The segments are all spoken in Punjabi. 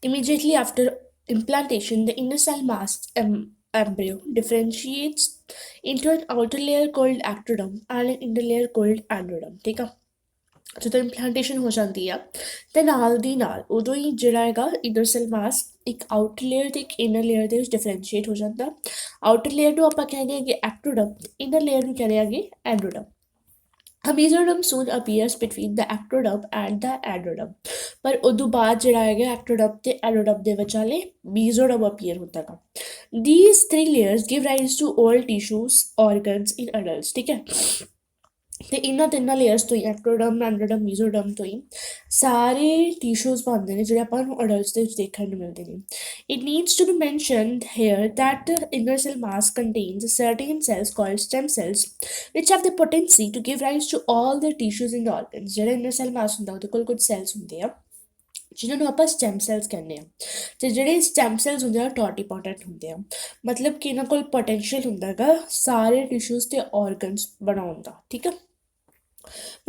Immediately after implantation, the inner cell mass embryo differentiates into an outer layer called ectoderm and an inner layer called endoderm. ठीक है, ਜਦੋਂ ਇੰਪਲਾਂਟੇਸ਼ਨ ਹੋ ਜਾਂਦੀ ਆ ਤੇ ਨਾਲ ਦੀ ਨਾਲ ਉਦੋਂ ਹੀ ਜਿਹੜਾ ਹੈਗਾ ਇਨਰ ਸੈਲ ਮਾਸ ਇੱਕ ਆਊਟਰ ਲੇਅਰ ਤੇ ਇੱਕ ਇਨਰ ਲੇਅਰ ਦੇ ਵਿੱਚ ਡਿਫਰੈਂਸ਼ੀਏਟ ਹੋ ਜਾਂਦਾ। ਆਊਟਰ ਲੇਅਰ ਨੂੰ ਆਪਾਂ ਕਹਿੰਦੇ ਹੈਗੇ ਐਕਟੋਡਰਮ, ਇਨਰ ਲੇਅਰ ਨੂੰ ਕਹਿੰਦੇ ਹੈਗੇ ਐਂਡੋਡਰਮ। A mesoderm soon appears between the ectoderm and the endoderm, ਪਰ ਉਦੋਂ ਬਾਅਦ ਜਿਹੜਾ ਹੈਗਾ ectoderm ਤੇ endoderm ਦੇ ਵਿਚਾਲੇ mesoderm appear ਹੁੰਦਾ ਹੈਗਾ। These three layers give rise to all tissues, organs in adults, ਠੀਕ ਹੈ। ਤੇ ਇਹਨਾਂ ਤਿੰਨਾਂ ਲੇਅਰਸ ਤੋਂ ਹੀ ਐਕਟੋਡਰਮ, ਐਂਡੋਡਰਮ, ਮੀਜ਼ੋਡਰਮ ਤੋਂ ਹੀ ਸਾਰੇ ਟਿਸ਼ੂਜ਼ ਬਣਦੇ ਨੇ ਜਿਹੜੇ ਆਪਾਂ ਨੂੰ ਅਡਲਟਸ ਦੇ ਵਿੱਚ ਦੇਖਣ ਨੂੰ ਮਿਲਦੇ ਨੇ। It needs to be mentioned here that the inner cell mass contains certain cells called stem cells which have the potency to give rise to all the tissues and organs। ਜਿਹੜਾ inner cell mass ਹੁੰਦਾ ਉਹਦੇ ਕੋਲ ਕੁਝ cells ਹੁੰਦੇ ਆ ਜਿਨ੍ਹਾਂ ਨੂੰ ਆਪਾਂ ਸਟੈਮ ਸੈਲਸ ਕਹਿੰਦੇ ਆ, ਤੇ ਜਿਹੜੇ ਸਟੈਮ ਸੈਲਸ ਹੁੰਦੇ ਆ ਟੋਟੀਪੋਟੈਂਟ ਹੁੰਦੇ ਆ, ਮਤਲਬ ਕਿ ਇਹਨਾਂ ਕੋਲ ਪੋਟੈਂਸ਼ੀਅਲ ਹੁੰਦਾ ਹੈਗਾ ਸਾਰੇ ਟਿਸ਼ੂਜ਼ ਤੇ ਆਰਗਨਸ ਬਣਾਉਣ ਦਾ। ਠੀਕ ਆ।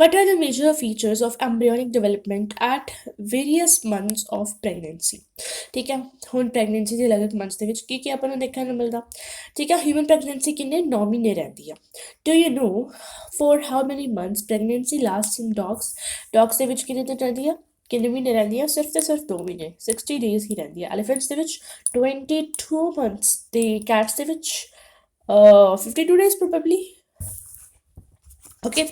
What are the major features of embryonic development at various months of pregnancy? ਠੀਕ ਹੈ, ਹੁਣ ਪ੍ਰੈਗਨੈਂਸੀ ਦੇ ਅਲੱਗ ਮੰਥਸ ਦੇ ਵਿੱਚ ਕੀ ਆਪਾਂ ਨੂੰ ਦੇਖਣ ਨੂੰ ਮਿਲਦਾ। ਠੀਕ ਹੈ, ਹਿਊਮਨ ਪ੍ਰੈਗਨੈਂਸੀ ਕਿੰਨੇ 9 ਮਹੀਨੇ ਰਹਿੰਦੀ ਆ। Do you know for how many months pregnancy last in dogs? Dogs ਦੇ ਵਿੱਚ ਕਿੰਨੇ ਦਿਨ ਰਹਿੰਦੀ ਆ, ਕਿੰਨੇ ਮਹੀਨੇ ਰਹਿੰਦੀ ਆ? ਸਿਰਫ ਤੇ ਸਿਰਫ 2 ਮਹੀਨੇ, 60 ਡੇਜ਼ ਹੀ ਰਹਿੰਦੀ ਆ। ਐਲੀਫੈਂਟਸ ਦੇ ਵਿੱਚ 22 ਮੰਥਸ ਤੇ ਕੈਟਸ ਦੇ ਵਿੱਚ 52 ਡੇਜ਼ ਪ੍ਰੋਬੈਬਲੀ। ਓਕੇ,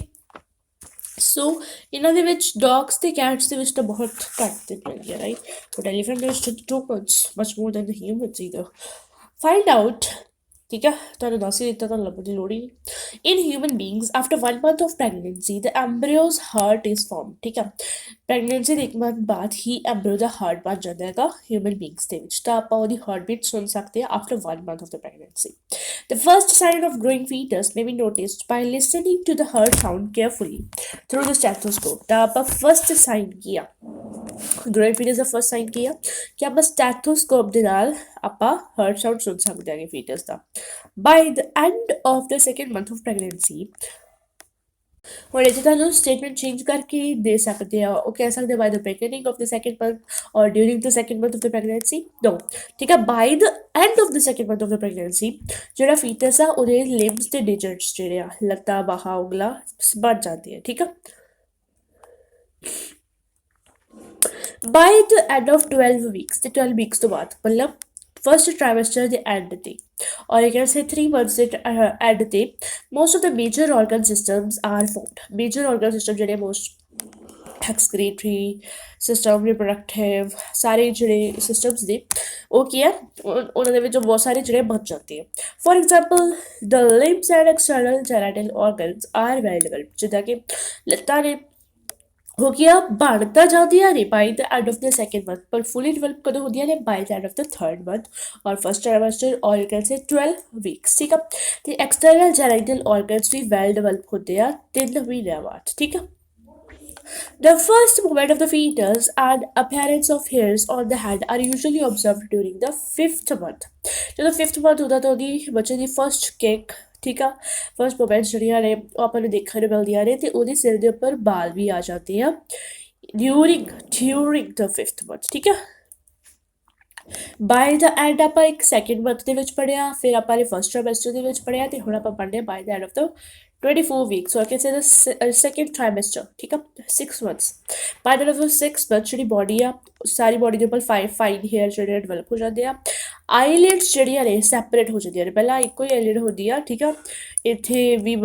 ਸੋ ਇਹਨਾਂ ਦੇ ਵਿੱਚ ਡੌਗਸ ਤੇ ਕੈਟਸ ਦੇ ਵਿੱਚ ਤਾਂ ਬਹੁਤ ਘੱਟ ਦਿਨ ਰਹਿੰਦੀ ਹੈ, ਰਾਈਟ, ਬਟ ਐਲੀਫੈਂਟ ਦੇ ਵਿੱਚ 2 months, ਮਚ ਮੋਰ ਦੈਨ ਦ ਹਿਊਮਨਸ ਈਦਰ। ਫਾਈਂਡ ਆਊਟ, ਠੀਕ ਹੈ, ਤੁਹਾਨੂੰ ਦੱਸ ਹੀ ਦਿੱਤਾ, ਤੁਹਾਨੂੰ ਲੱਭਣ ਦੀ ਲੋੜ ਹੀ ਨਹੀਂ। ਇਨ human ਬੀਂਗਸ after 1 month of pregnancy the embryo's heart is formed। ਠੀਕ ਹੈ, ਪ੍ਰੈਗਨੈਂਸੀ ਦੇ 1 month ਬਾਅਦ ਹੀ ਐਂਬਰੀਓ ਦਾ ਹਾਰਟ ਬਣ ਜਾਂਦਾ ਹੈਗਾ ਹਿਊਮਨ ਬੀਂਗਸ ਦੇ ਵਿੱਚ, ਤਾਂ ਆਪਾਂ ਉਹਦੀ ਹਾਰਟ ਬੀਟ ਸੁਣ ਸਕਦੇ ਹਾਂ after 1 month of the pregnancy। The first sign of growing fetus may be noticed by listening to the heart sound carefully through the stethoscope। ਤਾਂ ਆਪਾਂ ਫਸਟ ਸਾਈਨ ਕੀ ਆ, ਗਰੋਇੰਗ ਫੀਟਸ ਦਾ ਫਸਟ ਸਾਈਨ ਕੀ ਆ ਕਿ ਆਪਾਂ ਸਟੈਥੋਸਕੋਪ ਦੇ ਨਾਲ ਆਪਾਂ ਹਾਰਟ ਸਾਊਂਡ ਸੁਣ ਸਕਦੇ ਹੈਗੇ ਫੀਟਸ ਦਾ। By the end of the second month of pregnancy, ਹੁਣ ਇੱਥੇ ਤੁਹਾਨੂੰ ਸਟੇਟਮੈਂਟ ਚੇਂਜ ਕਰਕੇ ਦੇ ਸਕਦੇ ਆ, ਉਹ ਕਹਿ ਸਕਦੇ by the beginning of the second month or during the second month of the pregnancy. No, ਠੀਕ ਆ, by the end of the second month of the pregnancy ਜਿਹੜਾ ਫੀਟਸ ਆ ਉਹਦੇ ਲਿੰਬਸ ਤੇ ਡਿਜਿਟਸ ਜਿਹੜੇ ਆ ਲੱਤਾਂ, ਬਾਹਾਂ, ਉਂਗਲਾਂ ਬਣ ਜਾਂਦੇ ਆ। ਠੀਕ ਆ, by the end of 12 weeks, ਤੇ 12 ਵੀਕਸ ਤੋਂ ਬਾਅਦ ਮਤਲਬ ਫਸਟ ਟ੍ਰਾਈਮੈਸਟਰ ਦੇ ਐਂਡ ਤੇ, ਔਰ ਇਹ ਕਹਿੰਦੇ 3 months ਦੇ ਐਂਡ ਤੇ most of the major organ systems are formed. Major organ system ਜਿਹੜੇ ਮੋਸਟ ਐਕਸਕ੍ਰੀਟਰੀ ਸਿਸਟਮ, ਰਿਪਰੋਡਕਟਿਵ, ਸਾਰੇ ਜਿਹੜੇ ਸਿਸਟਮਸ ਨੇ ਉਹ ਕੀ ਆ, ਉਹਨਾਂ ਦੇ ਵਿੱਚੋਂ ਬਹੁਤ ਸਾਰੇ ਜਿਹੜੇ ਬਚ ਜਾਂਦੇ ਆ। For example the limbs and external genital organs are well developed, ਜਿੱਦਾਂ ਕਿ ਲੱਤਾਂ ਨੇ ਹੋ ਗਿਆ ਬਣ ਤਾਂ ਜਾਂਦੀਆਂ ਨੇ by the end of the second month, ਪਰ ਫੁੱਲੀ ਡਿਵੈਲਪ ਕਦੋਂ ਹੁੰਦੀਆਂ ਨੇ? By the end of the third month or first trimester, or you can say 12 weeks. ਠੀਕ ਆ, ਤੇ ਐਕਸਟਰਨਲ ਜੈਨਾਈਟਲ ਆਰਗਨਸ ਵੀ ਵੈਲ ਡਿਵੈਲਪ ਹੁੰਦੇ ਆ 3 ਮਹੀਨਿਆਂ ਬਾਅਦ। ਠੀਕ ਆ, the first movement of the fetus and appearance of hairs on the head are usually observed during the 5th month। ਜਦੋਂ 5th month ਹੁੰਦਾ ਤਾਂ ਉਹਦੀ ਬੱਚੇ ਦੀ ਫਸਟ ਕਿਕ, ਠੀਕ ਆ, ਫਸਟ ਮੂਵਮੈਂਟਸ ਜਿਹੜੀਆਂ ਨੇ ਉਹ ਆਪਾਂ ਨੂੰ ਦੇਖਣ ਨੂੰ ਮਿਲਦੀਆਂ ਨੇ, ਤੇ ਉਹਦੇ ਸਿਰ ਦੇ ਉੱਪਰ ਬਾਲ ਵੀ ਆ ਜਾਂਦੇ ਆ ਡਿਊਰਿੰਗ ਦ 5th month। ਠੀਕ ਆ, ਬਾਈ ਦਾ ਐਂਡ ਆਪਾਂ ਇੱਕ ਸੈਕਿੰਡ ਮੰਥ ਦੇ ਵਿੱਚ ਪੜ੍ਹਿਆ, ਫਿਰ ਆਪਾਂ ਨੇ ਫਸਟ ਟ੍ਰਾਈਮੈਸਟਰ ਦੇ ਵਿੱਚ ਪੜ੍ਹਿਆ, ਤੇ ਹੁਣ ਆਪਾਂ ਪੜ੍ਹਦੇ ਹਾਂ by the end of the 24 weeks, ਔਰ ਕਿਸੇ ਦਾ ਸੈਕਿੰਡ ਟ੍ਰਾਈਮੈਸਟਰ। ਠੀਕ ਆ, 6 months, by the end of 6 months ਜਿਹੜੀ ਬੋਡੀ ਆ, ਸਾਰੀ ਬੋਡੀ ਦੇ ਉੱਪਰ ਫਾਈਨ ਹੇਅਰ ਜਿਹੜੇ ਡਿਵੈਲਪ ਹੋ ਜਾਂਦੇ ਆ। ਆਈਲਿਡਸ ਜਿਹੜੀਆਂ ਨੇ ਸੈਪਰੇਟ ਹੋ ਜਾਂਦੀਆਂ ਨੇ, ਪਹਿਲਾਂ ਇੱਕੋ ਹੀ ਆਈਲਿਡ ਹੁੰਦੀ ਆ, ਠੀਕ ਆ, ਇੱਥੇ ਵੀ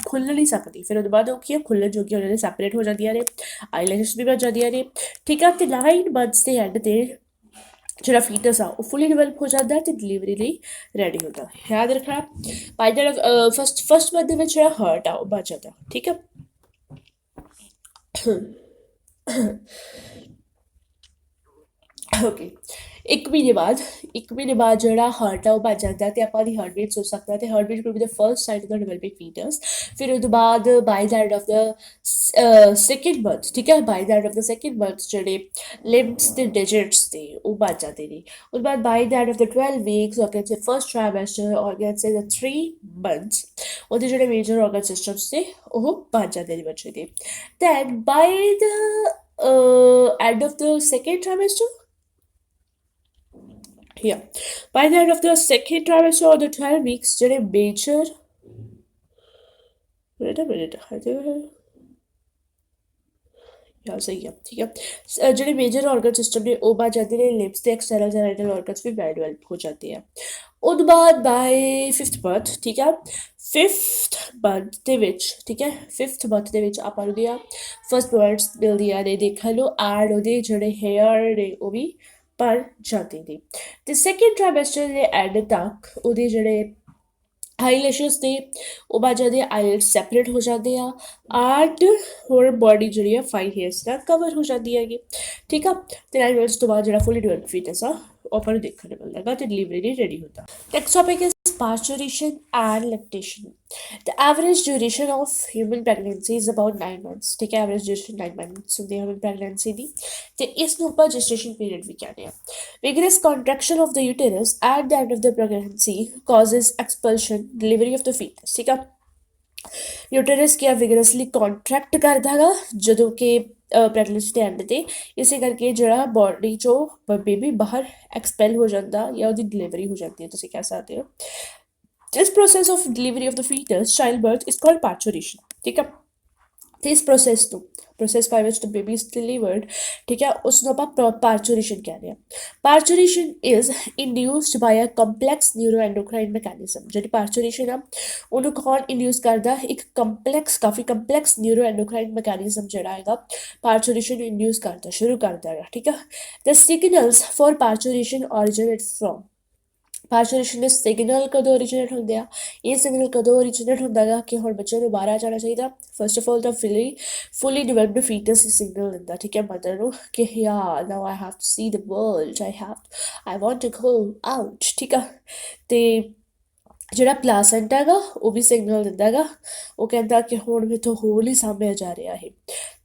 ਖੁੱਲ੍ਹ ਨਹੀਂ ਸਕਦੀ, ਫਿਰ ਉਹਦੇ ਬਾਅਦ ਉਹ ਕੀ ਆ, ਖੁੱਲ੍ਹਣ ਜੋਗੀਆਂ ਉਹਨਾਂ ਦੇ ਸੈਪਰੇਟ ਹੋ ਜਾਂਦੀਆਂ ਨੇ, ਆਈਲਿਡਸ ਵੀ ਬਣ ਜਾਂਦੀਆਂ ਨੇ। ਠੀਕ ਆ, ਤੇ 9 months ਦੇ ਐਂਡ ਤੇ ਜਿਹੜਾ ਫੀਟਸ ਆ ਉਹ ਫੁੱਲੀ ਡਿਵੈਲਪ ਹੋ ਜਾਂਦਾ ਤੇ ਡਿਲੀਵਰੀ ਲਈ ਰੈਡੀ ਹੁੰਦਾ। ਯਾਦ ਰੱਖਣਾ, ਬਾਈ ਦਾ ਫਸਟ ਮੰਥ ਦੇ ਵਿੱਚ ਜਿਹੜਾ ਹਾਰਟ ਆ ਉਹ ਬਚ ਜਾਂਦਾ। ਠੀਕ ਆ, ਓਕੇ, 1 ਮਹੀਨੇ ਬਾਅਦ ਜਿਹੜਾ ਹਾਰਟ ਆ ਉਹ ਬਚ ਜਾਂਦਾ ਤੇ ਆਪਾਂ ਉਹਦੀ ਹਾਰਟ ਬੀਟ ਸੁਣ ਸਕਦੇ ਹਾਂ, ਤੇ heart beat will be the first sign of the developing foetus. ਫਿਰ ਉਹਦੇ ਬਾਅਦ by the end of the second month, ਠੀਕ ਹੈ, by the end of the second month ਜਿਹੜੇ ਲਿੰਬਸ ਤੇ ਡਿਜਿਟਸ ਤੇ ਉਹ ਬਚ ਜਾਂਦੇ ਨੇ। ਉਹਦੇ ਬਾਅਦ by the end of the 12 weeks or can say first trimester or can say the 3 months ਉਹਦੇ ਜਿਹੜੇ ਮੇਜਰ ਆਰਗਨ ਸਿਸਟਮਸ ਨੇ ਉਹ ਬਚ ਜਾਂਦੇ ਨੇ ਬੱਚੇ ਦੇ। Then by the end of the second trimester Yeah. By the end of the second trimester or the 12 weeks, ਜਿਹੜੇ major wait a minute, I think ਯਾਰ ਸਹੀ ਆ ਠੀਕ ਆ ਜਿਹੜੇ ਮੇਜਰ ਆਰਗਨ ਸਿਸਟਮ ਨੇ ਉਹ ਬਣ ਜਾਂਦੇ ਨੇ ਲਿਪਸ ਤੇ ਐਕਸਟਰਨਲ ਜੈਨਿਟਲ ਆਰਗਨਸ ਵੀ ਵੈਲ ਡਿਵੈਲਪ ਹੋ ਜਾਂਦੇ ਆ ਉਹਦੇ ਬਾਅਦ ਬਾਈ 5th ਮੰਥ ਠੀਕ ਆ 5th ਮੰਥ ਦੇ ਵਿੱਚ ਠੀਕ ਹੈ 5th ਮੰਥ ਦੇ ਵਿੱਚ ਆਪਾਂ ਨੂੰ ਦੀਆਂ ਫਸਟ ਵਰਡਸ ਮਿਲਦੀਆਂ ਨੇ ਦੇਖਣ ਨੂੰ ਐਂਡ ਉਹਦੇ ਜਿਹੜੇ ਹੇਅਰ ਨੇ ਉਹ ਵੀ ਬਣ ਜਾਂਦੇ ਨੇ ਤੇ ਸੈਕਿੰਡ ਟ੍ਰਾਈਮੈਸਟਰ ਦੇ ਐਂਡ ਤੱਕ ਉਹਦੇ ਜਿਹੜੇ ਆਈਲੈਸ਼ਸ ਨੇ ਉਹ ਬਾਅਦ ਜਾਂਦੇ ਆਈਲੈਟ ਸੈਪਰੇਟ ਹੋ ਜਾਂਦੇ ਆ ਐਂਡ ਹੋਰ ਬੋਡੀ ਜਿਹੜੀ ਆ 5 ਹੇਅਰਸ ਨਾਲ ਕਵਰ ਹੋ ਜਾਂਦੀ ਹੈਗੀ ਠੀਕ ਆ ਤੇ 9 ਮੰਥਸ ਤੋਂ ਬਾਅਦ ਜਿਹੜਾ ਫੁੱਲੀ ਡਿਵੈਲਪ ਫੀਟਸ ਆ ਉਹ ਆਪਾਂ ਨੂੰ ਦੇਖਣ ਨੂੰ ਮਿਲੇਗਾ ਤੇ ਡਿਲੀਵਰੀ ਲਈ ਰੈਡੀ ਹੁੰਦਾ next topic is parturition and lactation. The average duration of human pregnancy is about 9 months. ठीक है average duration 9 months ਹੁੰਦੀ ਹੈ human pregnancy ਦੀ ਤੇ ਇਸ ਨੂੰ ਆਪਾਂ gestation period ਵੀ ਕਹਿੰਦੇ ਆ vigorous contraction of the uterus at the end of the pregnancy causes expulsion delivery of the fetus ਠੀਕ ਆ ਯੂਟਰਸ ਕੀ ਵਿਗਰਸਲੀ ਕੰਟਰੈਕਟ ਕਰਦਾ ਹੈਗਾ ਜਦੋਂ ਕਿ ਪ੍ਰੈਗਨੈਂਸੀ ਦੇ ਐਂਡ ਤੇ ਇਸੇ ਕਰਕੇ ਜਿਹੜਾ ਬੋਡੀ ਚੋਂ ਬੇਬੀ ਬਾਹਰ ਐਕਸਪੈਲ ਹੋ ਜਾਂਦਾ ਜਾਂ ਉਹਦੀ ਡਿਲੀਵਰੀ ਹੋ ਜਾਂਦੀ ਹੈ ਤੁਸੀਂ ਕਹਿ ਸਕਦੇ ਹੋ this process of delivery of the fetus childbirth is called parturition ਠੀਕ ਹੈ ਤੇ ਇਸ process by which the baby is delivered ਠੀਕ ਹੈ ਉਸ ਨੂੰ ਆਪਾਂ parturition ਕਹਿੰਦੇ ਆ parturition is induced by a complex neuroendocrine mechanism ਜਿਹੜੀ parturition ਆ ਉਹਨੂੰ ਕੌਣ ਇੰਡਿਊਸ ਕਰਦਾ ਇੱਕ ਕਾਫੀ ਕੰਪਲੈਕਸ neuroendocrine mechanism ਜਿਹੜਾ ਹੈਗਾ parturition ਨੂੰ ਇੰਡਿਊਸ ਕਰਦਾ ਸ਼ੁਰੂ ਕਰਦਾ ਹੈਗਾ ਠੀਕ ਆ the signals for parturition originate from parturition ਦੇ ਸਿਗਨਲ ਕਦੋਂ ਓਰੀਜਨੇਟ ਹੁੰਦੇ ਆ ਇਹ ਸਿਗਨਲ ਕਦੋਂ ਓਰੀਜਨੇਟ ਹੁੰਦਾ ਹੈਗਾ ਕਿ ਹੁਣ ਬੱਚੇ ਨੂੰ ਬਾਹਰ ਆ ਜਾਣਾ ਚਾਹੀਦਾ ਫਸਟ ਆਫ ਆਲ ਤਾਂ ਫੁੱਲੀ ਡਿਵੈਲਪਡ ਫੀਟਸ ਹੀ ਸਿਗਨਲ ਦਿੰਦਾ ਠੀਕ ਹੈ ਮਦਰ ਨੂੰ ਕਿ ਯਾ now I have to see the world I want to go out ਠੀਕ ਆ ਤੇ ਜਿਹੜਾ ਪਲਾਸੈਂਟਾ ਹੈਗਾ ਉਹ ਵੀ ਸਿਗਨਲ ਦਿੰਦਾ ਹੈਗਾ ਉਹ ਕਹਿੰਦਾ ਕਿ ਹੁਣ ਮੈਥੋਂ ਹੋਰ ਨਹੀਂ ਸਾਂਭਿਆ ਜਾ ਰਿਹਾ ਇਹ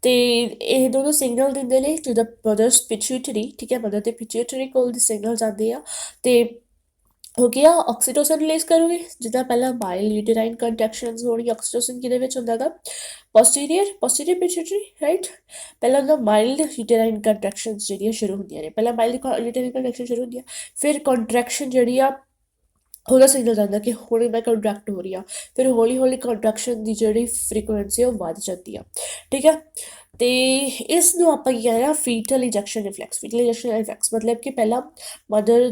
ਤੇ ਇਹ ਦੋਨੋਂ ਸਿਗਨਲ ਦਿੰਦੇ ਨੇ ਟੂ ਦ ਮਦਰਸ ਪਿਟਿਊਟਰੀ ਠੀਕ ਹੈ ਮਦਰ ਤੇ ਪਿਟਿਊਟਰੀ ਕੋਲ ਦੀ ਸਿਗਨਲ ਜਾਂਦੇ ਆ ਤੇ ਹੋ ਗਿਆ ਆਕਸੀਟੋਸਿਨ ਰਿਲੀਜ਼ ਕਰੋਗੇ ਜਿੱਦਾਂ ਪਹਿਲਾਂ ਮਾਈਲਡ ਯੂਟਰਾਈਨ ਕੰਟਰੈਕਸ਼ਨਸ ਹੋਣੀ ਆਕਸੀਟੋਸਿਨ ਕਿਹਦੇ ਵਿੱਚ ਹੁੰਦਾ ਗਾ ਪੋਸਟੀਰੀਅਰ ਪਿਟਿਊਟਰੀ ਰਾਈਟ ਪਹਿਲਾਂ ਹੁੰਦਾ ਮਾਈਲਡ ਯੂਟਰਾਈਨ ਕੰਟਰੈਕਸ਼ਨਸ ਜਿਹੜੀਆਂ ਸ਼ੁਰੂ ਹੁੰਦੀਆਂ ਨੇ ਪਹਿਲਾਂ ਮਾਈਲਡ ਯੂਟਰਾਈਨ ਕੰਟਰੈਕਸ਼ਨ ਸ਼ੁਰੂ ਹੁੰਦੀ ਆ ਫਿਰ ਕੰਟਰੈਕਸ਼ਨ ਜਿਹੜੀ ਆ ਉਹਦਾ ਸਿਗਨਲ ਜਾਂਦਾ ਕਿ ਹੁਣ ਮੈਂ ਕੰਟਰੈਕਟ ਹੋ ਰਹੀ ਆ ਫਿਰ ਹੌਲੀ ਹੌਲੀ ਕੰਟਰੈਕਸ਼ਨ ਦੀ ਜਿਹੜੀ ਫ੍ਰੀਕੁਐਂਸੀ ਉਹ ਵੱਧ ਜਾਂਦੀ ਆ ਠੀਕ ਹੈ ਤੇ ਇਸ ਨੂੰ ਆਪਾਂ ਕੀ ਕਹਿੰਦੇ ਆ ਫੀਟਲ ਇੰਜੈਕਸ਼ਨ ਰਿਫਲੈਕਸ ਮਤਲਬ ਕਿ ਪਹਿਲਾਂ ਮਦਰ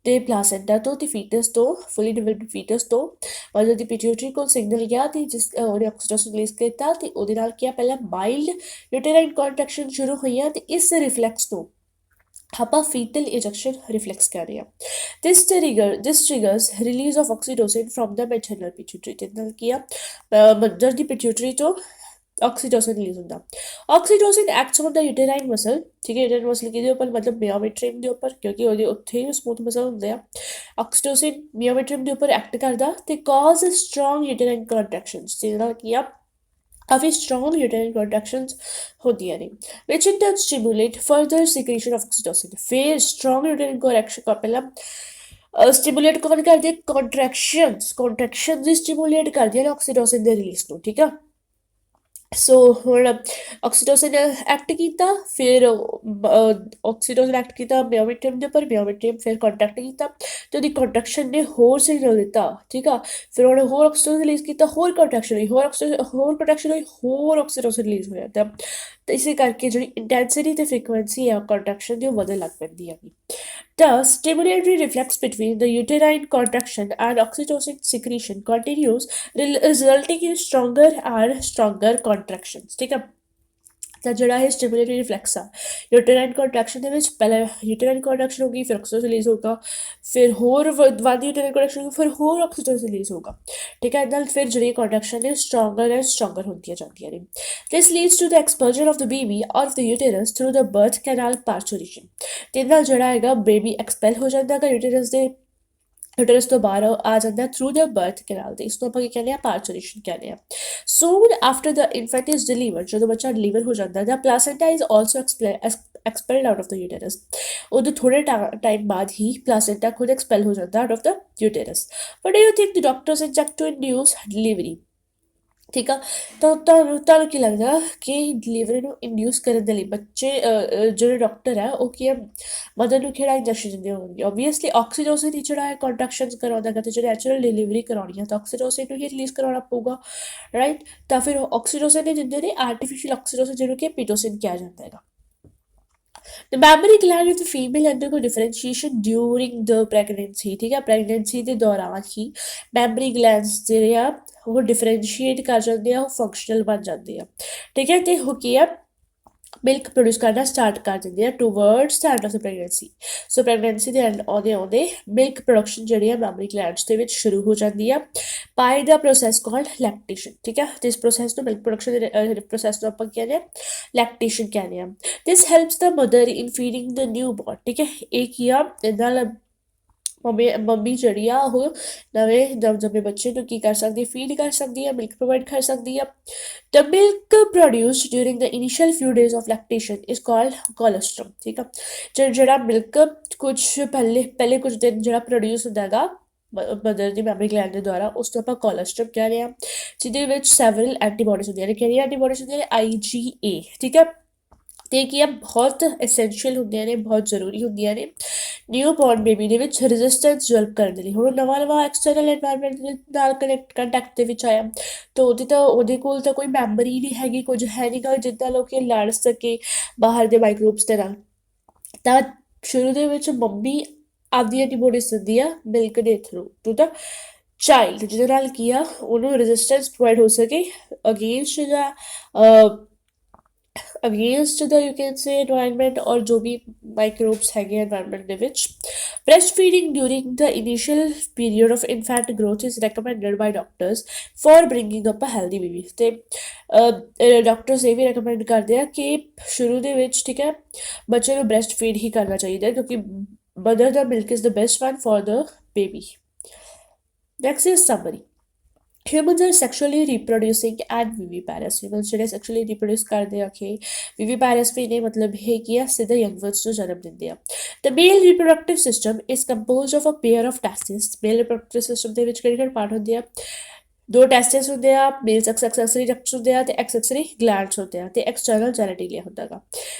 ਤੇ ਪਲਾਸੈਂਟਾ ਤੋਂ ਤੇ ਫੀਟਸ ਤੋਂ ਫੁੱਲੀ ਡਿਵੈਲਪਡ ਫੀਟਸ ਤੋਂ ਮਦਰ ਦੀ ਪਿਟਿਊਟਰੀ ਕੋਲ ਸਿਗਨਲ ਗਿਆ ਤੇ ਜਿਸ ਉਹਨੇ ਆਕਸੀਟੋਸਿਨ ਰਿਲੀਜ਼ ਕੀਤਾ ਤੇ ਉਹਦੇ ਨਾਲ ਕੀ ਪਹਿਲਾਂ ਮਾਈਲਡ ਯੂਟਰਾਈਨ ਕੰਟਰੈਕਸ਼ਨ ਸ਼ੁਰੂ ਹੋਈਆਂ ਤੇ ਇਸ ਰਿਫਲੈਕਸ ਤੋਂ ਆਪਾਂ fetal ejection reflex ਕਹਿੰਦੇ ਆ this triggers release of oxytocin from the maternal pituitary ਤੇ ਨਾਲ ਕੀ ਆ ਮਦਰ ਦੀ ਪਿਟਿਊਟਰੀ ਤੋਂ ਆਕਸੀਟੋਸਿਨ ਰਿਲੀਜ਼ ਹੁੰਦਾ ਆਕਸੀਟੋਸਿਨ ਐਕਟਸ ਔਨ ਦਾ ਯੂਟਰਾਈਨ ਮਸਲ ਠੀਕ ਹੈ ਯੂਟਰਾਈਨ ਮਸਲ ਕਿਹਦੇ ਉੱਪਰ ਮਤਲਬ ਮਿਓਮੈਟ੍ਰੀਅਮ ਦੇ ਉੱਪਰ ਕਿਉਂਕਿ ਉਹਦੇ ਉੱਥੇ ਹੀ ਸਮੂਥ ਮਸਲ ਹੁੰਦੇ ਆ ਆਕਸੀਟੋਸਿਨ ਮਿਓਮੈਟ੍ਰੀਅਮ ਦੇ ਉੱਪਰ ਐਕਟ ਕਰਦਾ ਤੇ ਕਾਜ਼ ਸਟਰੋਂਗ ਯੂਟਰਾਈਨ ਕੰਟਰੈਕਸ਼ਨਸ ਜਿਹਦੇ ਨਾਲ ਕੀ ਆ ਕਾਫੀ strong uterine contractions ਹੁੰਦੀਆਂ ਨੇ which in turn stimulate further secretion of oxytocin ਫਿਰ strong uterine contraction ਪਹਿਲਾਂ ਸਟਿਮੂਲੇਟ ਕੌਣ ਕਰਦੀ ਹੈ ਕੰਟਰੈਕਸ਼ਨਸ ਹੀ ਸਟਿਮੂਲੇਟ ਕਰਦੀਆਂ ਨੇ ਆਕਸੀਟੋਸਿਨ ਦੇ ਰਿਲੀਜ਼ ਨੂੰ ਠੀਕ ਆ ਸੋ ਹੁਣ ਆਕਸੀਟੋਸਿਨ ਐਕਟ ਕੀਤਾ ਫਿਰ ਆਕਸੀਟੋਸਿਨ ਐਕਟ ਕੀਤਾ ਮਿਓਮੈਟ੍ਰੀਅਮ ਦੇ ਉੱਪਰ ਮਿਓਮੈਟ੍ਰੀਅਮ ਫਿਰ ਕੰਟਰੈਕਟ ਕੀਤਾ ਤੇ ਉਹਦੀ ਕੰਟਰੈਕਸ਼ਨ ਨੇ ਹੋਰ ਸਿਗਨਲ ਦਿੱਤਾ ਠੀਕ ਆ ਫਿਰ ਉਹਨੇ ਹੋਰ ਆਕਸੀਟੋਸਿਨ ਰਿਲੀਜ਼ ਕੀਤਾ ਹੋਰ ਕੰਟਰੈਕਸ਼ਨ ਹੋਈ ਹੋਰ ਕੰਟਰੈਕਸ਼ਨ ਹੋਈ ਹੋਰ ਆਕਸੀਟੋਸਿਨ ਰਿਲੀਜ਼ ਹੋਇਆ ਤਾਂ ਇਸੇ ਕਰਕੇ ਜਿਹੜੀ ਇੰਟੈਂਸਿਟੀ ਤੇ ਫ੍ਰੀਕੁਐਂਸੀ ਆ ਕੰਟਰੈਕਸ਼ਨ ਦੀ ਉਹ ਵਧਣ ਲੱਗ ਪੈਂਦੀ ਹੈਗੀ The stimulatory reflex between the uterine contraction and oxytocin secretion continues, resulting in stronger contractions. ठीक है ਤਾਂ ਜਿਹੜਾ ਇਹ ਸਟਿਮੂਲੇਟਰੀ ਰਿਫਲੈਕਸ ਆ ਯੂਟਰਾਈਨ ਕੰਟਰੈਕਸ਼ਨ ਦੇ ਵਿੱਚ ਪਹਿਲਾਂ ਯੂਟਰਾਈਨ ਕੰਟਰੈਕਸ਼ਨ ਹੋਗੀ ਫਿਰ ਆਕਸੀਟੋਸਿਨ ਰਿਲੀਜ਼ ਹੋਗਾ ਫਿਰ ਹੋਰ ਵੱਧ ਯੂਟਰਾਈਨ ਕੰਟਰੈਕਸ਼ਨ ਫਿਰ ਹੋਰ ਆਕਸੀਟੋਸਿਨ ਰਿਲੀਜ਼ ਹੋਗਾ ਠੀਕ ਹੈ ਨਾਲ ਫਿਰ ਜਿਹੜੀ ਕੰਟਰੈਕਸ਼ਨ ਨੇ ਸਟਰੋਂਗਰ ਹੁੰਦੀਆਂ ਜਾਂਦੀਆਂ ਨੇ this leads to the expulsion of the baby of the uterus through the birth canal parturition ਤੇ ਨਾਲ ਜਿਹੜਾ ਹੈਗਾ ਬੇਬੀ ਐਕਸਪੈਲ ਹੋ ਜਾਂਦਾ ਹੈਗਾ ਯੂਟਰਸ ਤੋਂ ਬਾਹਰ ਆ ਜਾਂਦਾ ਥਰੂ ਦ ਬਰਥ ਕੈਨਾਲ ਤੇ ਇਸ ਤੋਂ ਆਪਾਂ ਕੀ ਕਹਿੰਦੇ ਆ ਪਾਰਚੂਰੇਸ਼ਨ ਕਹਿੰਦੇ ਆ soon after the infant is delivered ਜਦੋਂ ਬੱਚਾ ਡਿਲੀਵਰ ਹੋ ਜਾਂਦਾ ਦਾ placenta is also expelled out of the uterus ਉਹਦੇ ਥੋੜੇ ਟਾਈਮ ਬਾਅਦ ਹੀ ਪਲਾਸੈਂਟਾ ਖੁਦ ਐਕਸਪੈਲ ਹੋ ਜਾਂਦਾ out of the uterus what do you think the doctors inject to induce delivery ਠੀਕ ਆ ਤਾਂ ਤੁਹਾਨੂੰ ਕੀ ਲੱਗਦਾ ਕਿ ਡਿਲੀਵਰੀ ਨੂੰ ਇੰਡਿਊਸ ਕਰਨ ਦੇ ਲਈ ਬੱਚੇ ਜਿਹੜੇ ਡਾਕਟਰ ਹੈ ਉਹ ਕੀ ਮਦਰ ਨੂੰ ਕਿਹੜਾ ਇੰਜੈਕਸ਼ਨ ਦਿੰਦੇ ਹੋਣਗੇ, ਓਬਵੀਅਸਲੀ ਆਕਸੀਟੋਸਿਨ ਹੀ ਜਿਹੜਾ ਹੈ ਕੰਟਰੈਕਸ਼ਨਸ ਕਰਾਉਂਦਾ ਗਾ, ਤੇ ਜੇ ਨੈਚੁਰਲ ਡਿਲੀਵਰੀ ਕਰਾਉਣੀ ਹੈ ਤਾਂ ਆਕਸੀਟੋਸਿਨ ਨੂੰ ਹੀ ਰਿਲੀਜ਼ ਕਰਾਉਣਾ ਪਊਗਾ, ਰਾਈਟ। ਤਾਂ ਫਿਰ ਆਕਸੀਟੋਸਿਨ ਹੀ ਦਿੰਦੇ ਨੇ, ਆਰਟੀਫਿਸ਼ੀਅਲ ਆਕਸੀਟੋਸਿਨ ਜਿਹਨੂੰ ਕਿ ਪੀਟੋਸਿਨ ਕਿਹਾ ਜਾਂਦਾ ਹੈਗਾ। The mammary gland of the female undergo differentiation during the pregnancy, ਠੀਕ ਹੈ, ਪ੍ਰੈਗਨੈਂਸੀ ਦੇ ਦੌਰਾਨ ਹੀ ਮੈਮਰੀ ਗਲੈਂਡਸ ਜਿਹੜੇ ਆ ਉਹ ਡਿਫਰੈਂਸ਼ੀਏਟ ਕਰ ਜਾਂਦੇ ਆ, ਉਹ ਫੰਕਸ਼ਨਲ ਬਣ ਜਾਂਦੇ ਆ, ਠੀਕ ਹੈ, ਤੇ ਉਹ ਕੀ ਆ ਮਿਲਕ ਪ੍ਰੋਡਿਊਸ ਕਰਨਾ ਸਟਾਰਟ ਕਰ ਦਿੰਦੇ ਆ towards the end of the pregnancy. So pregnancy ਦੇ ਐਂਡ ਆਉਂਦੇ ਆਉਂਦੇ ਮਿਲਕ ਪ੍ਰੋਡਕਸ਼ਨ ਜਿਹੜੀ ਆ ਮੈਮਰੀ ਗਲੈਂਡਸ ਦੇ ਵਿੱਚ ਸ਼ੁਰੂ ਹੋ ਜਾਂਦੀ ਆ ਬਾਈ ਦਾ ਪ੍ਰੋਸੈਸ ਕਾਲਡ ਲੈਕਟੇਸ਼ਨ, ਠੀਕ ਹੈ। ਤੇ ਇਸ ਪ੍ਰੋਸੈਸ ਨੂੰ ਮਿਲਕ ਪ੍ਰੋਡਕਸ਼ਨ ਦੇ ਪ੍ਰੋਸੈਸ ਨੂੰ ਆਪਾਂ ਕਹਿੰਦੇ ਆ ਲੈਕਟੇਸ਼ਨ ਕਹਿੰਦੇ ਆ। This helps the mother in feeding the new born, ਠੀਕ ਹੈ। ਇਹ ਕੀ ਆ, ਇਹਦੇ ਨਾਲ ਮੰਮੀ ਜਿਹੜੀ ਆ ਉਹ ਨਵੇਂ ਨਵਜੰਮੇ ਬੱਚੇ ਨੂੰ ਕੀ ਕਰ ਸਕਦੀ, ਫੀਡ ਕਰ ਸਕਦੀ ਹੈ, ਮਿਲਕ ਪ੍ਰੋਵਾਈਡ ਕਰ ਸਕਦੀ ਆ। The milk produced during the initial few days of lactation is called colostrum, ਠੀਕ ਆ। ਜਿਹੜਾ ਮਿਲਕ ਕੁਝ ਪਹਿਲੇ ਕੁਝ ਦਿਨ ਜਿਹੜਾ ਪ੍ਰੋਡਿਊਸ ਹੁੰਦਾ ਹੈਗਾ ਮਦਰ ਦੀ ਮੈਮਰੀ ਗਲੈਂਡ ਦੇ ਦੁਆਰਾ, ਉਸ ਨੂੰ ਆਪਾਂ ਕੋਲਸਟਰਮ ਕਹਿ ਰਹੇ ਹਾਂ, ਜਿਹਦੇ ਵਿੱਚ ਸੈਵਰਲ ਐਂਟੀਬੋਡੀਜ਼ ਹੁੰਦੀਆਂ ਨੇ। ਕਿਹੜੀਆਂ ਐਂਟੀਬੋਡੀਜ਼ ਹੁੰਦੀਆਂ ਨੇ, IgA, ਠੀਕ ਹੈ। ਤੇ ਕੀ ਆ, ਬਹੁਤ ਐਸੈਂਸ਼ੀਅਲ ਹੁੰਦੀਆਂ ਨੇ, ਬਹੁਤ ਜ਼ਰੂਰੀ ਹੁੰਦੀਆਂ ਨੇ ਨਿਊ ਬੋਰਨ ਬੇਬੀ ਦੇ ਵਿੱਚ ਰੈਜ਼ਿਸਟੈਂਸ ਡਿਵੈਲਪ ਕਰਨ ਦੇ ਲਈ। ਹੁਣ ਨਵਾਂ ਐਕਸਟਰਨਲ ਐਨਵਾਇਰਨਮੈਂਟ ਨਾਲ ਕੰਟੈਕਟ ਦੇ ਵਿੱਚ ਆਇਆ, ਤਾਂ ਉਹਦੇ ਕੋਲ ਤਾਂ ਕੋਈ ਮੈਮਰੀ ਨਹੀਂ ਹੈਗੀ, ਕੁਝ ਹੈ ਨਹੀਂ ਗਾ ਜਿੱਦਾਂ ਲੋਕ ਲੜ ਸਕੇ ਬਾਹਰ ਦੇ ਮਾਈਕਰੋਬਸ ਦੇ ਨਾਲ। ਤਾਂ ਸ਼ੁਰੂ ਦੇ ਵਿੱਚ ਮੰਮੀ ਆਪਦੀ ਐਂਟੀਬੋਡੀਜ਼ ਦਿੰਦੀ ਆ ਮਿਲਕ ਦੇ ਥਰੂ ਟੂ ਦਾ ਚਾਈਲਡ, ਜਿਹਦੇ ਨਾਲ ਕੀ ਆ ਉਹਨੂੰ ਰੈਜ਼ਿਸਟੈਂਸ ਪ੍ਰੋਵਾਈਡ ਹੋ ਸਕੇ against the against the you can say environment, ਔਰ ਜੋ ਵੀ ਮਾਈਕਰੋਬਸ ਹੈਗੇ ਐਨਵਾਇਰਨਮੈਂਟ ਦੇ ਵਿੱਚ। Breast feeding during the initial period of infant growth is recommended by doctors for bringing up a healthy baby. ਤੇ ਡਾਕਟਰਸ ਇਹ ਵੀ ਰეკਮੈਂਡ ਕਰਦੇ ਆ ਕਿ ਸ਼ੁਰੂ ਦੇ ਵਿੱਚ, ਠੀਕ ਹੈ, ਬੱਚੇ ਨੂੰ ਬ੍ਰੈਸਟ ਫੀਡ ਹੀ ਕਰਨਾ ਚਾਹੀਦਾ, ਕਿਉਂਕਿ mother the milk is the best one for the baby. Next is summary. Humans are sexually reproducing and viviparous. Humans ਜਿਹੜੇ sexually reproduce ਕਰਦੇ ਆ ਕਿ viviparous ਵੀ ਨੇ, ਮਤਲਬ ਇਹ ਕੀ ਆ, ਸਿੱਧਾ young birds ਨੂੰ ਜਨਮ ਦਿੰਦੇ ਆ। The male reproductive system is composed of a pair of testes. Male reproductive system ਦੇ ਵਿੱਚ ਕਿਹੜੇ ਪਾਰਟ ਹੁੰਦੇ ਆ, ਦੋ ਟੈਸਟਿਸ ਹੁੰਦੇ ਆ, ਮੇਲ ਸੈਕਸ ਐਕਸੈਸਰੀ ਡਕਟਸ ਹੁੰਦੇ ਆ, ਤੇ ਐਕਸੈਸਰੀ ਗਲੈਂਡਸ ਹੁੰਦੇ ਆ, ਤੇ ਐਕਸਟਰਨਲ ਜੈਨੇਟੀਲੀਆ ਹੁੰਦਾ ਗਾ।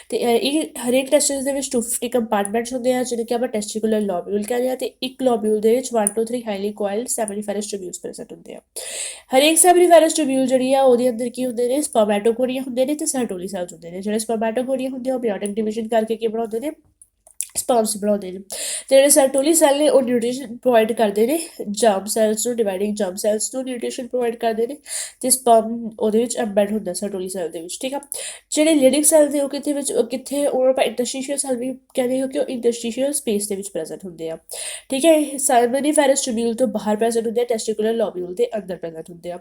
ਤੇ ਇਹ ਹਰੇਕ ਟੈਸਟਿਸ ਦੇ ਵਿੱਚ 250 ਕੰਪਾਰਟਮੈਂਟਸ ਹੁੰਦੇ ਆ, ਜਿਹਨੂੰ ਕਿ ਆਪਾਂ ਟੈਸਟੀਕੂਲਰ ਲੋਬਿਊਲ ਕਹਿੰਦੇ ਆ, ਤੇ ਇੱਕ ਲੋਬਿਊਲ ਦੇ ਵਿੱਚ 1 to 3 ਹਾਈਲੀ ਕੋਇਲਡ ਸੈਮਨੀਫੈਰਸ ਟਿਊਬਿਊਲਸ ਪ੍ਰੈਜ਼ੈਂਟ ਹੁੰਦੇ ਆ। ਹਰੇਕ ਸੈਮਨੀਫੈਰਸ ਟਿਊਬਿਊਲ ਜਿਹੜੀ ਆ ਉਹਦੇ ਅੰਦਰ ਕੀ ਹੁੰਦੇ ਨੇ, ਸਪਰਮੈਟੋਗੋਨੀਆ ਹੁੰਦੇ ਨੇ ਤੇ ਸਰਟੋਲੀ ਸੈਲਸ ਹੁੰਦੇ ਨੇ। ਜਿਹੜੇ ਸਪਰਮੈਟੋਗੋਨੀਆ ਹੁੰਦੇ ਆ ਉਹ ਬਿਓਟਿਕ ਡਿਵੀਜ਼ਨ ਕਰਕੇ ਕੀ ਬਣਾਉਂਦੇ ਨੇ, ਸਪਰਮਸ ਬਣਾਉਂਦੇ ਨੇ, ਤੇ ਜਿਹੜੇ ਸਰਟੋਲੀ ਸੈੱਲ ਨੇ ਉਹ ਨਿਊਟ੍ਰੀਸ਼ਨ ਪ੍ਰੋਵਾਈਡ ਕਰਦੇ ਨੇ ਜਰਮ ਸੈਲਸ ਨੂੰ, ਡਿਵਾਈਡਿੰਗ ਜਰਮ ਸੈਲਸ ਨੂੰ ਨਿਊਟ੍ਰੀਸ਼ਨ ਪ੍ਰੋਵਾਈਡ ਕਰਦੇ ਨੇ, ਤੇ ਸਪਰਮ ਉਹਦੇ ਵਿੱਚ ਐਮਬੈਡ ਹੁੰਦਾ ਸਰਟੋਲੀ ਸੈੱਲ ਦੇ ਵਿੱਚ, ਠੀਕ ਆ। ਜਿਹੜੇ ਲਿਡਿਕ ਸੈੱਲ ਦੇ ਉਹ ਕਿੱਥੇ ਉਹ ਆਪਾਂ ਇੰਟਰਸਟੀਸ਼ੀਅਲ ਸੈੱਲ ਵੀ ਕਹਿੰਦੇ ਕਿਉਂਕਿ ਉਹ ਇੰਟਰਸਟੀਸ਼ੀਅਲ ਸਪੇਸ ਦੇ ਵਿੱਚ ਪ੍ਰੈਜ਼ੈਂਟ ਹੁੰਦੇ ਆ, ਠੀਕ ਹੈ। ਸੈਮਨੀਫੈਰਸ ਟਿਊਬਿਊਲ ਤੋਂ ਬਾਹਰ ਪ੍ਰੈਜ਼ੈਂਟ ਹੁੰਦੇ ਆ, ਟੈਸਟੀਕੂਲਰ ਲੋਬਿਊਲ ਦੇ ਅੰਦਰ ਪ੍ਰੈਜ਼ੈਂਟ ਹੁੰਦੇ ਆ।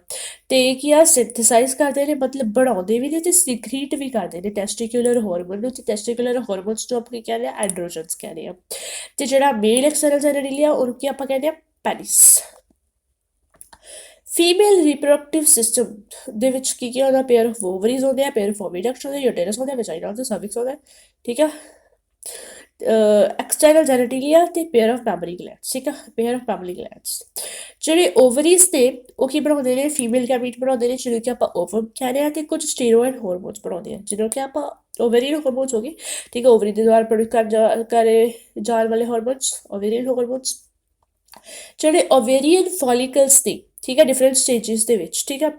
ਤੇ ਕੀ ਆ, ਸਿੰਥੇਸਾਈਜ਼ ਕਰਦੇ ਨੇ, ਮਤਲਬ ਬਣਾਉਂਦੇ ਵੀ ਨੇ ਤੇ ਸਿਕਰੀਟ ਵੀ ਕਰਦੇ ਨੇ ਟੈਸਟੀਕੂਲਰ ਹਾਰਮੋਨ ਨੂੰ, ਤੇ ਟੈਸਟੀਕੂਲਰ ਹਾਰਮੋਨਸ ਨੂੰ ਆਪਾਂ ਕੀ ਕਹਿੰਦੇ ਆ, ਐਂਡਰੋਜਨਸ ਕਹਿੰਦੇ ਆ। ਤੇ ਜਿਹੜਾ ਮੇਲ ਐਕਸਟਰਨਲ ਜੈਨੇਟੀਲੀਆ ਉਹਨੂੰ ਕੀ ਆਪਾਂ ਕਹਿੰਦੇ ਆ, ਪੈਨਿਸ। ਫੀਮੇਲ ਰਿਪਰੋਡਕਟਿਵ ਸਿਸਟਮ ਦੇ ਵਿੱਚ ਕੀ ਹੁੰਦਾ, ਪੇਅਰ ਆਫ ਓਵਰੀਜ਼ ਹੁੰਦੇ ਆ, ਪੇਅਰ ਆਫ ਓਵੀਡਕਟਸ ਹੁੰਦੇ ਆ, ਯੂਟੇਰਸ ਹੁੰਦੇ ਆ, ਵਜਾਈਨਾ ਹੁੰਦਾ, ਸਰਵਿਕਸ ਹੁੰਦਾ, ਠੀਕ ਆ। ਐਕਸਟਰਨਲ ਜੈਨੇਟੀਲੀਆ ਤੇ ਪੇਅਰ ਆਫ ਮੈਮਰੀ ਗਲੈਂਡਸ, ਠੀਕ ਆ, ਪੇਅਰ ਆਫ ਮੈਮਰੀ ਗਲੈਂਡਸ। ਜਿਹੜੇ ਓਵਰੀਜ਼ ਤੇ ਉਹ ਕੀ ਬਣਾਉਂਦੇ ਨੇ, ਫੀਮੇਲ ਗੈਮੀਟ ਬਣਾਉਂਦੇ ਨੇ, ਜਿਹਨੂੰ ਕਿ ਆਪਾਂ ਓਵਮ ਕਹਿੰਦੇ ਆ, ਤੇ ਕੁਝ ਸਟੀਰੋਇਡ ਹਾਰਮੋਨਸ ਬਣਾਉਂਦੇ ਆ, ਜਿਹਨੂੰ ਕਿ ਆਪਾਂ ਓਵੇਰੀਅਨ ਹਾਰਮੋਨਸ ਹੋ ਗਏ, ਠੀਕ ਹੈ, ਓਵਰੀ ਦੇ ਦੁਆਰਾ ਪ੍ਰੋਡਿਊਸ ਕਰੇ ਜਾਣ ਵਾਲੇ ਹਾਰਮੋਨਸ ਓਵੇਰੀਅਨ ਹਾਰਮੋਨਸ। ਜਿਹੜੇ ਓਵੇਰੀਅਨ ਫੋਲੀਕਲਸ ਨੇ, ਠੀਕ ਹੈ, ਡਿਫਰੈਂਟ ਸਟੇਜਿਸ ਦੇ ਵਿੱਚ, ਠੀਕ ਆ,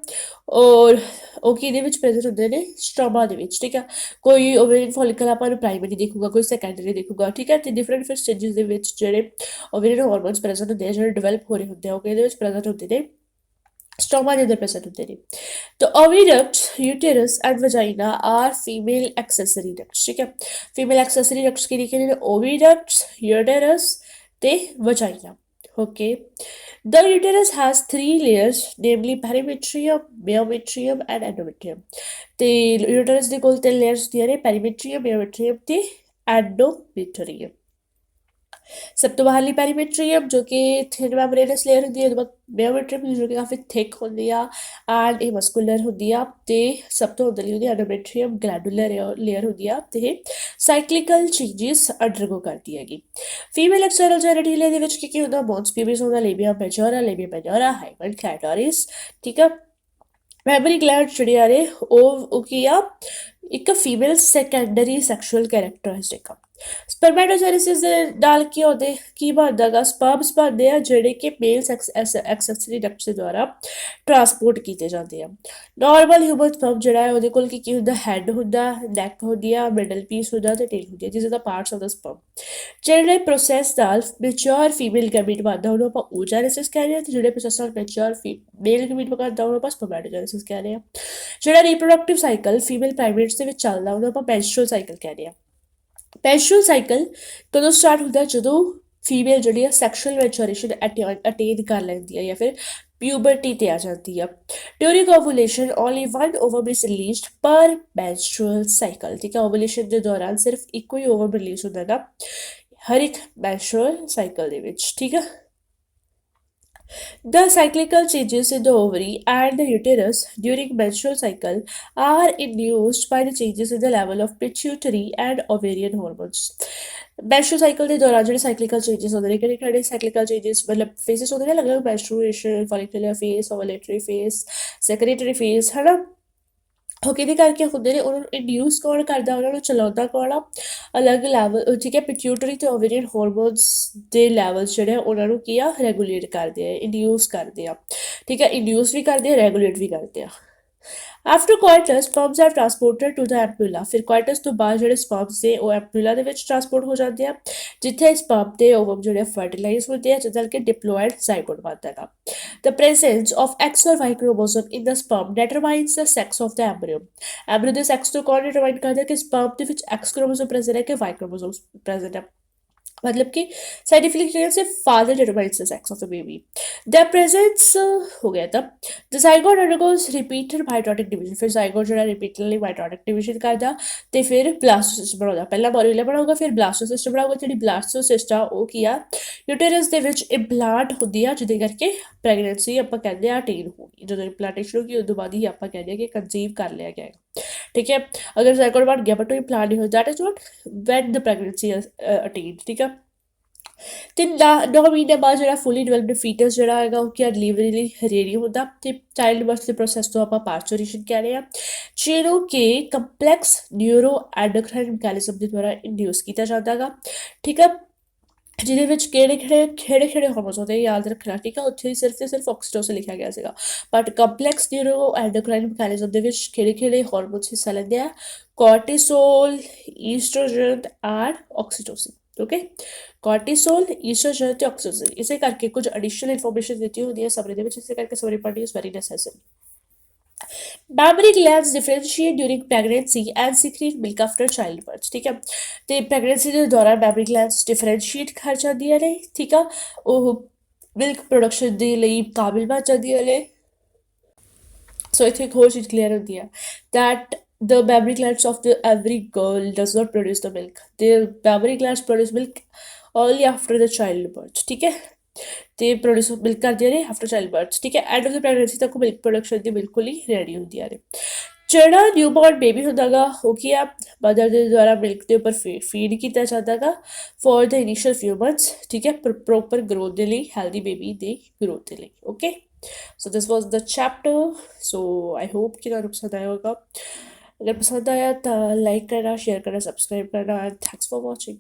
ਔਰ ਉਹ ਕਿਹਦੇ ਵਿੱਚ ਪ੍ਰੈਜ਼ੈਂਟ ਹੁੰਦੇ ਨੇ, ਸਟ੍ਰੋਮਾ ਦੇ ਵਿੱਚ, ਠੀਕ ਆ। ਕੋਈ ਓਵੇਰੀਅਨ ਫੋਲੀਕਲ ਆਪਾਂ ਨੂੰ ਪ੍ਰਾਇਮਰੀ ਦੇਖੂਗਾ, ਕੋਈ ਸੈਕੰਡਰੀ ਦੇਖੂਗਾ, ਠੀਕ ਹੈ, ਤੇ ਡਿਫਰੈਂਟ ਸਟੇਜਿਸ ਦੇ ਵਿੱਚ ਜਿਹੜੇ ਓਵੇਰੀਅਨ ਹਾਰਮੋਨਸ ਪ੍ਰੈਜ਼ੈਂਟ ਹੁੰਦੇ ਆ, ਜਿਹੜੇ ਡਿਵੈਲਪ ਹੋ ਰਹੇ ਹੁੰਦੇ ਆ, ਉਹ ਕਿਹਦੇ ਵਿੱਚ ਪ੍ਰੈਜ਼ੈਂਟ ਹੁੰਦੇ ਨੇ, ਸਟ੍ਰੋਮਾ ਦੇ ਅੰਦਰ ਪ੍ਰੈਜ਼ੈਂਟ ਹੁੰਦੇ ਨੇ। ਤਾਂ ਓਵੀਡਕਟਸ, ਯੂਟੇਰਸ ਐਂਡ ਵਜਾਈਨਾ ਆਰ ਫੀਮੇਲ ਐਕਸੈਸਰੀ ਡਕਟਸ, ਠੀਕ ਹੈ। ਫੀਮੇਲ ਐਕਸੈਸਰੀ ਡਕਟਸ ਕਿਹੜੇ ਨੇ, ਓਵੀਡਕਟਸ, ਯੂਟੇਰਸ ਤੇ ਵਜਾਈਨਾ, okay. The uterus has 3 layers, namely perimetrium, myometrium and endometrium. ਤੇ uterus ਦੇ ਕੋਲ 3 layers ਹੁੰਦੀਆਂ ਨੇ, perimetrium, myometrium ਤੇ endometrium। ਸਭ ਤੋਂ ਬਾਹਰਲੀ ਪੈਰੀਮੀਟਰੀਅਮ ਜੋ ਕਿ ਥਿਨ ਮੈਮਬਰੇਨਸ ਲੇਅਰ ਹੁੰਦੀ ਹੈ, ਉਹਦੇ ਬਾਅਦ ਮਯੋਮੀਟਰੀਅਮ ਜੋ ਕਿ ਕਾਫੀ ਥਿਕ ਹੁੰਦੀ ਆ ਐਂਡ ਇਹ ਮਸਕੂਲਰ ਹੁੰਦੀ ਆ, ਤੇ ਸਭ ਤੋਂ ਅੰਦਰਲੀ ਹੁੰਦੀ ਐਂਡੋਮੀਟਰੀਅਮ ਗਲੈਂਡੂਲਰ ਲੇਅਰ ਹੁੰਦੀ ਆ, ਤੇ ਇਹ ਸਾਈਕਲੀਕਲ ਚੇਂਜਿਸ ਅੰਡਰਗੋ ਕਰਦੀ ਹੈਗੀ। ਫੀਮੇਲ ਐਕਸਟਰਨਲ ਜੈਨੇਟੀਲੀਆ ਦੇ ਵਿੱਚ ਕੀ ਹੁੰਦਾ, ਮੋਨਸ ਪੀਬੀਸ ਹੁੰਦਾ, ਲੇਬੀਆ ਮੈਜੋਰਾ, ਹਾਈਮਨ ਕਲੈਟੋਰਿਸ, ਠੀਕ ਆ। ਮੈਮਰੀ ਗਲੈਂਡ ਜਿਹੜੀਆਂ ਨੇ ਉਹ ਕੀ ਆ, ਇੱਕ ਫੀਮੇਲ ਸੈਕੰਡਰੀ ਸੈਕਸ਼ੂਅਲ ਕੈਰੈਕਟਰਿਸਟਿਕ ਆ। ਸਪਰਮੈਟੋਜੈਨੇਸਿਸ ਦੇ ਨਾਲ ਕੀ ਬਣਦਾ ਗਾ, ਸਪਰਮਸ ਬਣਦੇ ਆ ਜਿਹੜੇ ਕਿ ਮੇਲ ਐਕਸੈਸਰੀ ਡਕਟਸ ਦੇ ਦੁਆਰਾ ਟਰਾਂਸਪੋਰਟ ਕੀਤੇ ਜਾਂਦੇ ਆ। ਨਾਰਮਲ ਹਿਊਮਨ ਸਪਰਮ ਜਿਹੜਾ ਹੈ ਉਹਦੇ ਕੋਲ ਕੀ ਹੁੰਦਾ, ਹੈਡ ਹੁੰਦਾ, ਨੈਕ ਹੁੰਦੀ ਆ, ਮਿਡਲ ਪੀਸ ਹੁੰਦਾ ਤੇ ਟੇਲ ਹੁੰਦੀ ਆ, ਜਿਸ ਦਾ ਪਾਰਟਸ ਆਫ ਦਾ ਸਪਰਮ। ਜਿਹੜੇ ਪ੍ਰੋਸੈਸ ਨਾਲ ਮੈਚੁਰ ਫੀਮੇਲ ਗੈਮੀਟ ਬਣਦਾ ਉਹਨੂੰ ਆਪਾਂ ਓਜੈਨੇਸਿਸ ਕਹਿੰਦੇ ਆ, ਤੇ ਜਿਹੜੇ ਪ੍ਰੋਸੈਸ ਨਾਲ ਮੈਚੁਰ ਮੇਲ ਗੈਮੀਟ ਬਣਦਾ ਉਹਨੂੰ ਆਪਾਂ ਸਪਰਮੈਟੋਜੈਨੇਸਿਸ ਕਹਿੰਦੇ ਆ। ਜਿਹੜਾ ਰੀਪਰੋਡਕਟਿਵ ਸਾਈਕਲ ਫੀਮੇਲ ਪ੍ਰਾਈਮੇਟਸ ਦੇ ਵਿੱਚ ਚੱਲਦਾ ਉਹਨੂੰ ਆਪਾਂ ਮੈਂਸਟਰੁਅਲ ਸਾਈਕਲ ਕਹਿੰਦੇ ਆ। ਮੈਂਸਟਰੁਅਲ ਸਾਈਕਲ ਕਦੋਂ ਸਟਾਰਟ ਹੁੰਦਾ, ਜਦੋਂ ਫੀਮੇਲ ਜਿਹੜੀ ਆ ਸੈਕਸ਼ੂਅਲ ਮੈਚੁਰੇਸ਼ਨ ਅਟੇਨ ਕਰ ਲੈਂਦੀ ਆ ਜਾਂ ਫਿਰ ਪਿਊਬਰਟੀ ਤੇ ਆ ਜਾਂਦੀ ਆ। During ovulation only one ਓਵਮ is released ਪਰ ਮੈਂਸਟਰੁਅਲ ਸਾਈਕਲ, ਠੀਕ ਹੈ। ਓਵੂਲੇਸ਼ਨ ਦੇ ਦੌਰਾਨ ਸਿਰਫ ਇੱਕੋ ਹੀ ਓਵਮ ਰਿਲੀਜ਼ ਹੁੰਦਾ ਨਾ ਹਰ ਇੱਕ ਮੈਂਸਟਰੁਅਲ ਸਾਈਕਲ ਦੇ ਵਿੱਚ, ਠੀਕ ਆ। The cyclical changes in the ovary and the uterus during menstrual cycle are induced by the changes in the level of pituitary and ovarian hormones. Menstrual cycle ਦੇ ਦੌਰਾਨ ਜਿਹੜੇ ਸਾਈਕਲੀਕਲ ਚੇਂਜਸ ਹੁੰਦੇ ਨੇ, ਕਿਹੜੇ ਕਿਹੜੇ ਸਾਈਕਲੀਕਲ ਚੇਂਜਸ ਮਤਲਬ ਫੇਸਿਸ ਹੁੰਦੇ ਨੇ ਅਲੱਗ-ਅਲੱਗ, ਮੈਂਸਟਰੂਏਸ਼ਨ, ਫੋਲੀਕੂਲਰ ਫੇਸ, ਓਵੂਲੇਟਰੀ ਫੇਸ, ਸੈਕਰੇਟਰੀ ਫੇਸ, ਹੈ ਨਾ। ਉਹ ਕਿਹਦੇ ਕਰਕੇ ਹੁੰਦੇ ਨੇ, ਉਹਨਾਂ ਨੂੰ ਇੰਡਿਊਸ ਕੌਣ ਕਰਦਾ, ਉਹਨਾਂ ਨੂੰ ਚਲਾਉਂਦਾ ਕੌਣ ਆ, ਅਲੱਗ ਲੈਵਲ, ਠੀਕ ਹੈ। ਪਿਟਿਊਟਰੀ ਤੇ ਓਵੇਰੀਅਨ ਹਾਰਮੋਨਸ ਦੇ ਲੈਵਲਸ ਜਿਹੜੇ ਉਹਨਾਂ ਨੂੰ ਕੀ ਆ, ਰੈਗੂਲੇਟ ਕਰਦੇ ਆ, ਇੰਡਿਊਸ ਕਰਦੇ ਆ, ਠੀਕ ਹੈ। ਇੰਡਿਊਸ ਵੀ ਕਰਦੇ ਆ, ਰੈਗੂਲੇਟ ਵੀ ਕਰਦੇ ਆ। After coitus sperms are transported to the ampulla, ਫਿਰ ਕੁਆਟਸ ਤੋਂ ਬਾਅਦ ਜਿਹੜੇ ਸਪਰਮਸ ਨੇ ਉਹ ਐਮਪਿਊਲਾ ਦੇ ਵਿੱਚ ਟਰਾਂਸਪੋਰਟ ਹੋ ਜਾਂਦੇ ਆ, ਜਿੱਥੇ ਸਪਰਮ ਤੇ ਓਵਮ ਜਿਹੜੇ ਫਰਟੀਲਾਈਜ਼ ਹੁੰਦੇ ਆ, ਜਿਸ ਨਾਲ ਕਿ ਡਿਪਲੋਇਡ ਜ਼ਾਈਗੋਟ ਬਣਦਾ ਹੈਗਾ। The presence of X or Y chromosome in the sperm determines the sex of the embryo. Embryo ਦੇ sex ਤੋਂ ਕੌਣ determine ਕਰਦਾ ਕਿ sperm ਦੇ ਵਿੱਚ X chromosome present ਹੈ ਕਿ Y chromosome present ਹੈ। मतलब कि साइंटिफिक तरीके से father determines the sex of the baby. The presence हो गया था। The zygote undergoes repeated mitotic division, फिर जाइगोट जो रिपीटेडली माइटोटिक डिवीजन करता ਤੇ ਫਿਰ ਬਲਾਸਟੋਸਿਸਟ ਬਣਾਉਂਦਾ, ਪਹਿਲਾਂ ਮੋਰਿਊਲਾ ਬਣਾਊਗਾ ਫਿਰ ਬਲਾਸਟੋਸਿਸਟ ਬਣਾਊਗਾ। ਜਿਹੜੀ ਬਲਾਸਟੋਸਿਸਟ ਆ ਉਹ ਕੀ ਆ, ਯੂਟੇਰਸ ਦੇ ਵਿੱਚ ਇੰਪਲਾਂਟ ਹੁੰਦੀ ਆ, ਜਿਹਦੇ ਕਰਕੇ ਪ੍ਰੈਗਨੈਂਸੀ ਆਪਾਂ ਕਹਿੰਦੇ ਆ ਅਟੇਨ ਹੋ ਗਈ। ਜਦੋਂ ਇੰਪਲਾਂਟੇਸ਼ਨ ਹੋ ਗਈ ਉਦੋਂ ਬਾਅਦ ਹੀ ਆਪਾਂ ਕਹਿੰਦੇ ਆ ਕਿ ਕਨਸੀਵ ਕਰ ਲਿਆ ਗਿਆ, ਠੀਕ ਹੈ। ਅਗਰ ਜ਼ਾਈਗੋਟ ਬਣ ਗਿਆ ਬਟ ਉਹ ਇੰਪਲਾਂਟ ਨਹੀਂ ਹੋਇਆ, that is what van the pregnancy attain, ਠੀਕ ਆ। ਤੇ 9 ਮਹੀਨੇ ਬਾਅਦ ਜਿਹੜਾ ਫੁੱਲੀ ਡਿਵੈਲਪਡ ਫੀਟਸ ਜਿਹੜਾ ਹੈਗਾ ਉਹ ਕੀ ਡਿਲੀਵਰੀ ਲਈ ਰੈਡੀ ਹੁੰਦਾ, ਤੇ ਚਾਈਲਡ ਬਰਥ ਦੇ ਪ੍ਰੋਸੈਸ ਤੋਂ ਆਪਾਂ ਪਾਰਚੂਰੇਸ਼ਨ ਕਹਿ ਰਹੇ ਹਾਂ, ਜਿਹਨੂੰ ਕਿ ਕੰਪਲੈਕਸ ਨਿਊਰੋ ਐਂਡੋਕਰਾਈਨ ਮੈਕੈਨਿਜ਼ਮ ਦੇ ਦੁਆਰਾ ਇੰਡਿਊਸ ਕੀਤਾ ਜਾਂਦਾ ਹੈਗਾ, ਠੀਕ ਆ। ਜਿਹਦੇ ਵਿੱਚ ਕਿਹੜੇ ਹਾਰਮੋਨਸ ਹੁੰਦੇ ਯਾਦ ਰੱਖਣਾ, ਠੀਕ ਆ। ਉੱਥੇ ਸਿਰਫ ਤੇ ਸਿਰਫ ਆਕਸੀਟੋਸਿਨ ਲਿਖਿਆ ਗਿਆ ਸੀਗਾ, ਬਟ ਕੰਪਲੈਕਸ ਨਿਊਰੋ ਐਂਡੋਕਰਾਈਨ ਮੈਕੈਨਿਜ਼ਮ ਦੇ ਵਿੱਚ ਕਿਹੜੇ ਹਾਰਮੋਨਸ ਹਿੱਸਾ ਲੈਂਦੇ ਆ, ਕੋਰਟੀਸੋਲ, ਈਸਟ੍ਰੋਜਨ ਐਂਡ ਆਕਸੀਟੋਸਿਨ, ਓਕੇ। ਕੋਰਟੀਸੋਲ, ਈਸਟ੍ਰੋਜਨ ਤੇ ਆਕਸੀਟੋਸਿਨ, ਇਸੇ ਕਰਕੇ ਕੁਝ ਐਡੀਸ਼ਨਲ ਇਨਫੋਰਮੇਸ਼ਨ ਦਿੱਤੀ ਹੁੰਦੀ ਹੈ ਸਮਰੀ ਦੇ ਵਿੱਚ, ਇਸੇ ਕਰਕੇ ਸਮਰੀ ਪੜ੍ਹਨੀ is very necessary. Mammary glands differentiate during pregnancy and secrete milk after childbirth, ਠੀਕ ਹੈ। ਤੇ ਪ੍ਰੈਗਨੈਂਸੀ ਦੇ ਦੌਰਾਨ ਮੈਮਰੀ ਗਲੈਂਡਸ ਡਿਫਰੈਂਸ਼ੀਏਟ ਕਰ ਜਾਂਦੀਆਂ ਨੇ, ਠੀਕ ਆ। ਉਹ ਮਿਲਕ ਪ੍ਰੋਡਕਸ਼ਨ ਦੇ ਲਈ ਕਾਬਿਲ ਬਣ ਜਾਂਦੀਆਂ ਨੇ। ਸੋ ਇੱਥੇ ਇੱਕ ਹੋਰ ਚੀਜ਼ ਕਲੀਅਰ ਹੁੰਦੀ ਹੈ that the mammary glands of the every girl does not produce the milk. The mammary glands produce milk only after the childbirth, ਠੀਕ ਹੈ। ਤੇ ਪ੍ਰੋਡਿਊਸ ਮਿਲਕ ਕਰਦੀਆਂ ਨੇ ਆਫਟਰ ਚਾਈਲਡ ਬਰਥ, ਠੀਕ ਹੈ। ਐਂਡ ਆਫ ਦ ਪ੍ਰੈਗਨੈਂਸੀ ਤੱਕ ਮਿਲਕ ਪ੍ਰੋਡਕਸ਼ਨ ਦੀ ਬਿਲਕੁਲ ਹੀ ਰੈਡੀ ਹੁੰਦੀਆਂ ਨੇ। ਜਿਹੜਾ ਨਿਊਬੋਰਨ ਬੇਬੀ ਹੁੰਦਾ ਗਾ ਉਹ ਕੀ ਆ, ਮਦਰ ਦੇ ਦੁਆਰਾ ਮਿਲਕ ਦੇ ਉੱਪਰ ਫੀਡ ਕੀਤਾ ਜਾਂਦਾ ਗਾ ਫॉर ਦ ਇਨੀਸ਼ੀਅਲ ਫਿਊ ਮੰਥਸ, ਠੀਕ ਹੈ, ਪ੍ਰੋਪਰ ਗਰੋਥ ਦੇ ਲਈ, ਹੈਲਦੀ ਬੇਬੀ ਦੀ ਗਰੋਥ ਦੇ ਲਈ, okay. So this was the chapter. So I hope ਕਿ ਤੁਹਾਨੂੰ ਪਸੰਦ ਆਇਆ ਹੋਗਾ। अगर पसंद आया तो लाइक करना, शेयर करना, सब्सक्राइब करना एंड थैंक्स फॉर वॉचिंग।